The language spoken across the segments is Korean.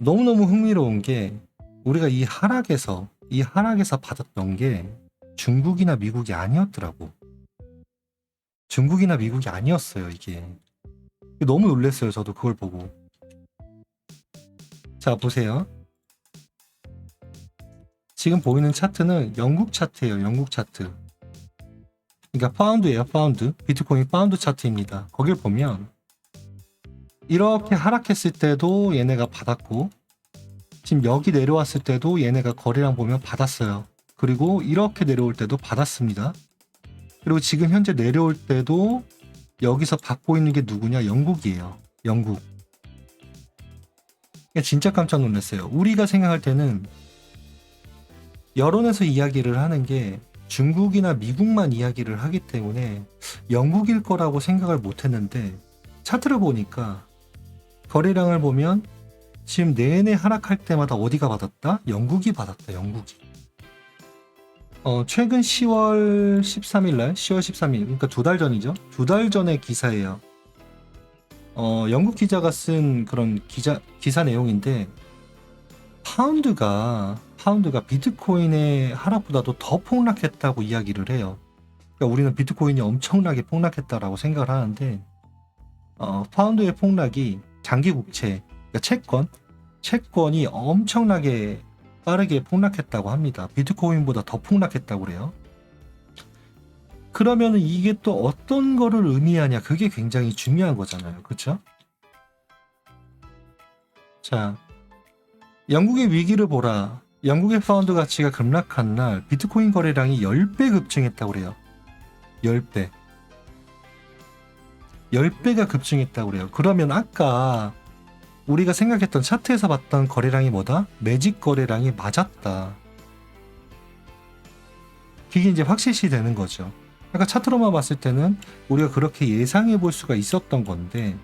너무너무 흥미로운 게 우리가 이 하락에서 받았던 게 중국이나 미국이 아니었더라고. 중국이나 미국이 아니었어요, 이게. 너무 놀랐어요, 저도 그걸 보고. 자, 보세요. 지금 보이는 차트는 영국 차트예요, 영국 차트. 그러니까 파운드예요, 파운드. 비트코인 파운드 차트입니다. 거길 보면 이렇게 하락했을 때도 얘네가 받았고, 지금 여기 내려왔을 때도 얘네가 거래량 보면 받았어요. 그리고 이렇게 내려올 때도 받았습니다. 그리고 지금 현재 내려올 때도 여기서 받고 있는 게 누구냐? 영국이에요. 영국. 진짜 깜짝 놀랐어요. 우리가 생각할 때는 여론에서 이야기를 하는 게 중국이나 미국만 이야기를 하기 때문에 영국일 거라고 생각을 못 했는데, 차트를 보니까 거래량을 보면 지금 내내 하락할 때마다 어디가 받았다? 영국이 받았다, 영국이. 최근 10월 13일 날, 10월 13일, 그러니까 2달 전이죠. 2달 전의 기사예요. 영국 기자가 쓴 그런 기사 내용인데, 파운드가 비트코인의 하락보다도 더 폭락했다고 이야기를 해요. 그러니까 우리는 비트코인이 엄청나게 폭락했다라고 생각을 하는데, 파운드의 폭락이 장기 국채, 그러니까 채권이 엄청나게 빠르게 폭락했다고 합니다. 비트코인보다 더 폭락했다고 그래요. 그러면 이게 또 어떤 거를 의미하냐, 그게 굉장히 중요한 거잖아요. 그렇죠? 자, 영국의 위기를 보라. 영국의 파운드 가치가 급락한 날 비트코인 거래량이 10배 급증했다고 그래요. 10배. 10배가 급증했다고 그래요. 그러면 아까 우리가 생각했던 차트에서 봤던 거래량이 뭐다? 매직 거래량이 맞았다. 그게 이제 확실시 되는 거죠. 아까 차트로만 봤을 때는 우리가 그렇게 예상해 볼 수가 있었던 건데,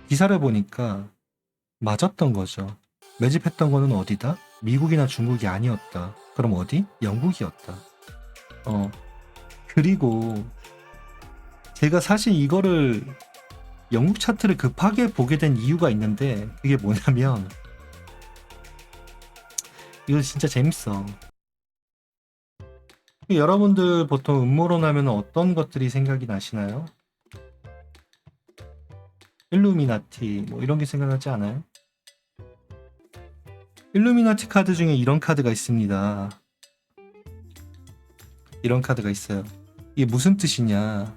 기사를 보니까 맞았던 거죠. 매집했던 거는 어디다? 미국이나 중국이 아니었다. 그럼 어디? 영국이었다. 그리고 제가 사실 이거를 영국 차트를 급하게 보게 된 이유가 있는데, 그게 뭐냐면, 이거 진짜 재밌어. 여러분들 보통 음모론 하면 어떤 것들이 생각이 나시나요? 일루미나티 뭐 이런 게 생각나지 않아요? 일루미나티 카드 중에 이런 카드가 있습니다. 이런 카드가 있어요. 이게 무슨 뜻이냐?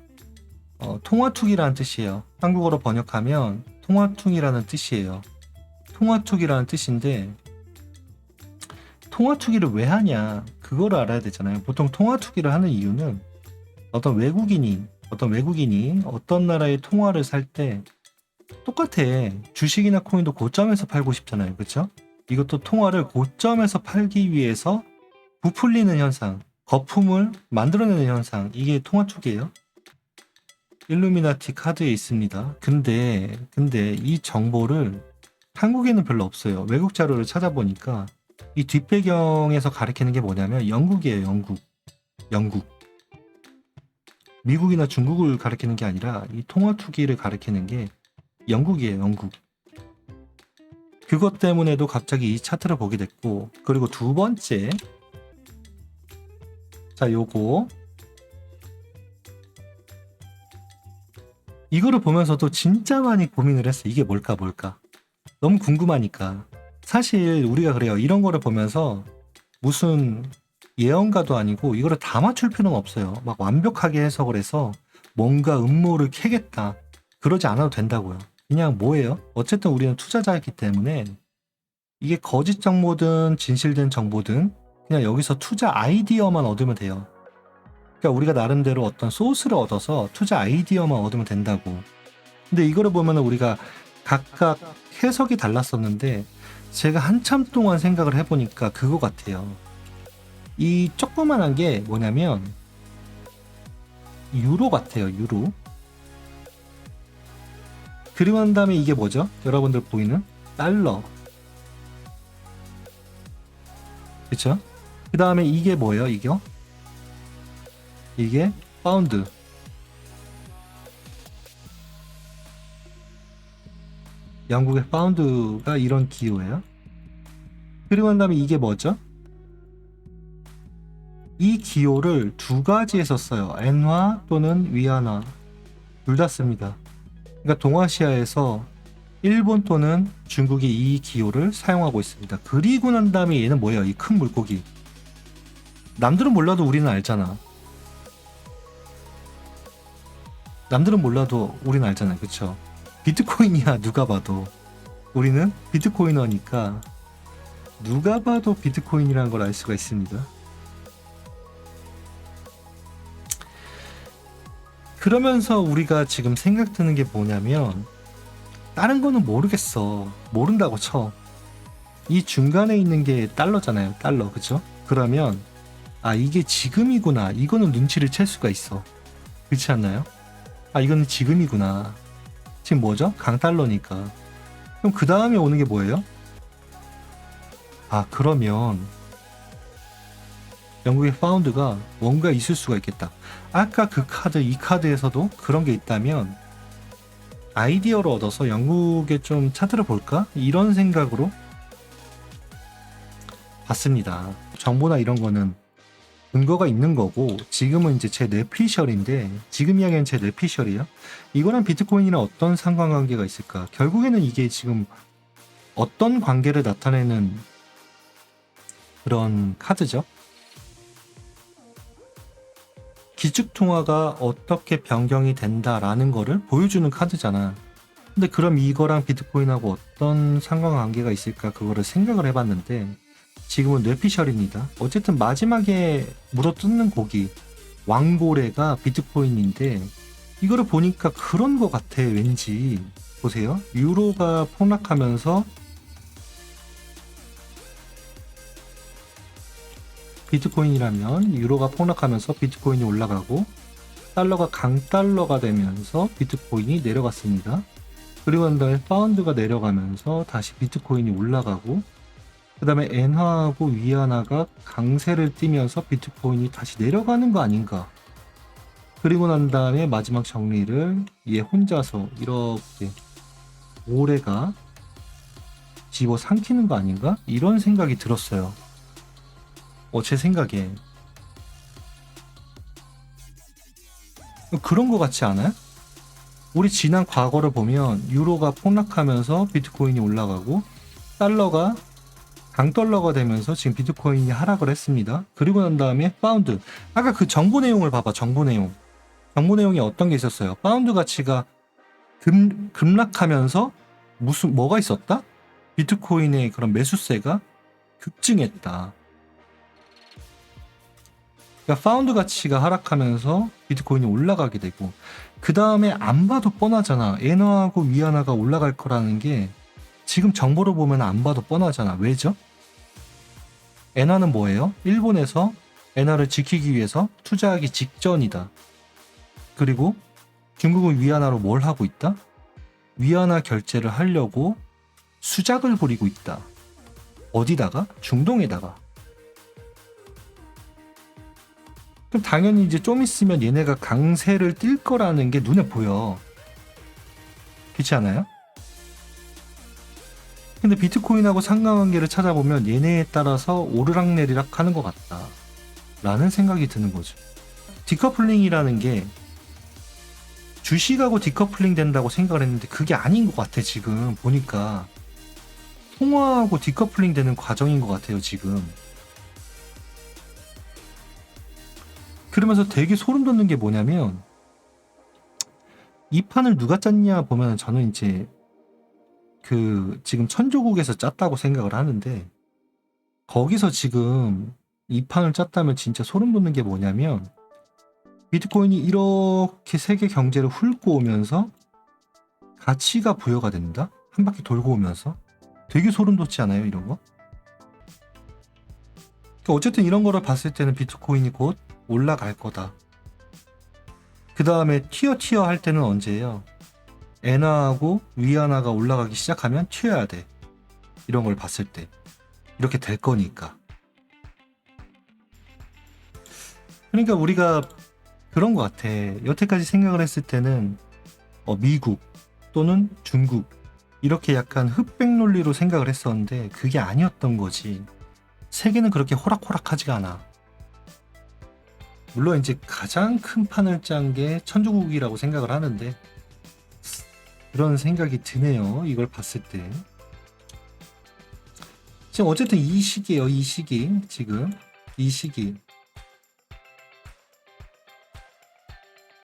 통화투기라는 뜻이에요. 한국어로 번역하면 통화투기라는 뜻이에요. 통화투기라는 뜻인데, 통화투기를 왜 하냐? 그거를 알아야 되잖아요. 보통 통화투기를 하는 이유는 어떤 외국인이 어떤 나라의 통화를 살 때 똑같아. 주식이나 코인도 고점에서 팔고 싶잖아요. 그렇죠? 이것도 통화를 고점에서 팔기 위해서 부풀리는 현상, 거품을 만들어내는 현상, 이게 통화투기예요. 일루미나티 카드에 있습니다. 근데 이 정보를 한국에는 별로 없어요. 외국 자료를 찾아보니까 이 뒷배경에서 가리키는 게 뭐냐면 영국이에요. 영국. 미국이나 중국을 가리키는 게 아니라 이 통화투기를 가리키는 게 영국이에요. 영국. 그것 때문에도 갑자기 이 차트를 보게 됐고, 그리고 두 번째, 자, 이거를 보면서도 진짜 많이 고민을 했어. 이게 뭘까? 너무 궁금하니까. 사실 우리가 그래요. 이런 거를 보면서 무슨 예언가도 아니고 이거를 다 맞출 필요는 없어요. 막 완벽하게 해석을 해서 뭔가 음모를 캐겠다, 그러지 않아도 된다고요. 그냥 뭐예요? 어쨌든 우리는 투자자이기 때문에 이게 거짓 정보든 진실된 정보든 그냥 여기서 투자 아이디어만 얻으면 돼요. 그러니까 우리가 나름대로 어떤 소스를 얻어서 투자 아이디어만 얻으면 된다고. 근데 이거를 보면 우리가 각각 해석이 달랐었는데, 제가 한참 동안 생각을 해보니까 그거 같아요. 이 조그만한 게 뭐냐면 유로 같아요. 유로. 그리고 난 다음에 이게 뭐죠? 여러분들 보이는 달러. 그쵸? 그 다음에 이게 뭐예요? 이게 파운드. 영국의 파운드가 이런 기호예요. 그리고 난 다음에 이게 뭐죠? 이 기호를 두 가지에서 써요. 엔화 또는 위안화 둘 다 씁니다. 그러니까 동아시아에서 일본 또는 중국이 이 기호를 사용하고 있습니다. 그리고 난 다음에 얘는 뭐예요? 이 큰 물고기. 남들은 몰라도 우리는 알잖아. 남들은 몰라도 우리는 알잖아요. 그쵸? 비트코인이야 누가 봐도. 우리는 비트코이너니까 누가 봐도 비트코인이라는 걸 알 수가 있습니다. 그러면서 우리가 지금 생각 드는 게 뭐냐면 다른 거는 모르겠어. 모른다고 쳐. 이 중간에 있는 게 달러잖아요. 달러. 그쵸? 그러면 아 이게 지금이구나. 이거는 눈치를 챌 수가 있어. 그렇지 않나요? 아 이거는 지금이구나. 지금 뭐죠? 강달러니까. 그럼 그 다음에 오는 게 뭐예요? 아 그러면 영국의 파운드가 뭔가 있을 수가 있겠다. 아까 그 카드, 이 카드에서도 그런 게 있다면 아이디어를 얻어서 영국에 좀 찾으러 볼까? 이런 생각으로 봤습니다. 정보나 이런 거는 근거가 있는 거고 지금은 이제 제 뇌피셜인데 지금 이야기는 제 뇌피셜이에요. 이거랑 비트코인이랑 어떤 상관관계가 있을까? 결국에는 이게 지금 어떤 관계를 나타내는 그런 카드죠. 기축통화가 어떻게 변경이 된다라는 거를 보여주는 카드잖아. 근데 그럼 이거랑 비트코인하고 어떤 상관관계가 있을까 그거를 생각을 해봤는데 지금은 뇌피셜입니다. 어쨌든 마지막에 물어뜯는 고기 왕고래가 비트코인인데 이거를 보니까 그런 거 같아. 왠지 보세요. 유로가 폭락하면서 비트코인이라면 유로가 폭락하면서 비트코인이 올라가고 달러가 강달러가 되면서 비트코인이 내려갔습니다. 그리고 난 다음에 파운드가 내려가면서 다시 비트코인이 올라가고 그 다음에 엔화하고 위안화가 강세를 띠면서 비트코인이 다시 내려가는 거 아닌가. 그리고 난 다음에 마지막 정리를 얘 혼자서 이렇게 오래가 집어 삼키는 거 아닌가? 이런 생각이 들었어요. 제 생각에 그런 거 같지 않아요? 우리 지난 과거를 보면 유로가 폭락하면서 비트코인이 올라가고 달러가 강달러가 되면서 지금 비트코인이 하락을 했습니다. 그리고 난 다음에 파운드. 아까 그 정보 내용을 봐봐. 정보 내용. 정보 내용이 어떤 게 있었어요? 파운드 가치가 급락하면서 뭐가 있었다? 비트코인의 그런 매수세가 급증했다. 그러니까 파운드 가치가 하락하면서 비트코인이 올라가게 되고 그 다음에 안 봐도 뻔하잖아. 엔화하고 위안화가 올라갈 거라는 게 지금 정보를 보면 안 봐도 뻔하잖아. 왜죠? 엔화는 뭐예요? 일본에서 엔화를 지키기 위해서 투자하기 직전이다. 그리고 중국은 위안화로 뭘 하고 있다? 위안화 결제를 하려고 수작을 부리고 있다. 어디다가? 중동에다가. 그럼 당연히 이제 좀 있으면 얘네가 강세를 띨 거라는 게 눈에 보여. 그렇지 않아요? 근데 비트코인하고 상관관계를 찾아보면 얘네에 따라서 오르락내리락 하는 것 같다 라는 생각이 드는 거죠. 디커플링이라는 게 주식하고 디커플링 된다고 생각을 했는데 그게 아닌 것 같아. 지금 보니까 통화하고 디커플링 되는 과정인 것 같아요 지금. 그러면서 되게 소름 돋는 게 뭐냐면 이 판을 누가 짰냐 보면 저는 이제 그 지금 천조국에서 짰다고 생각을 하는데 거기서 지금 이 판을 짰다면 진짜 소름 돋는 게 뭐냐면 비트코인이 이렇게 세계 경제를 훑고 오면서 가치가 부여가 된다? 한 바퀴 돌고 오면서 되게 소름 돋지 않아요 이런 거? 그러니까 어쨌든 이런 거를 봤을 때는 비트코인이 곧 올라갈 거다. 그 다음에 튀어 할 때는 언제예요? 엔화하고 위안화가 올라가기 시작하면 튀어야 돼. 이런 걸 봤을 때 이렇게 될 거니까. 그러니까 우리가 그런 것 같아. 여태까지 생각을 했을 때는 미국 또는 중국 이렇게 약간 흑백 논리로 생각을 했었는데 그게 아니었던 거지. 세계는 그렇게 호락호락하지가 않아. 물론 이제 가장 큰 판을 짠 게 천주국이라고 생각을 하는데 그런 생각이 드네요. 이걸 봤을 때. 지금 어쨌든 이 시기예요. 이 시기. 지금 이 시기.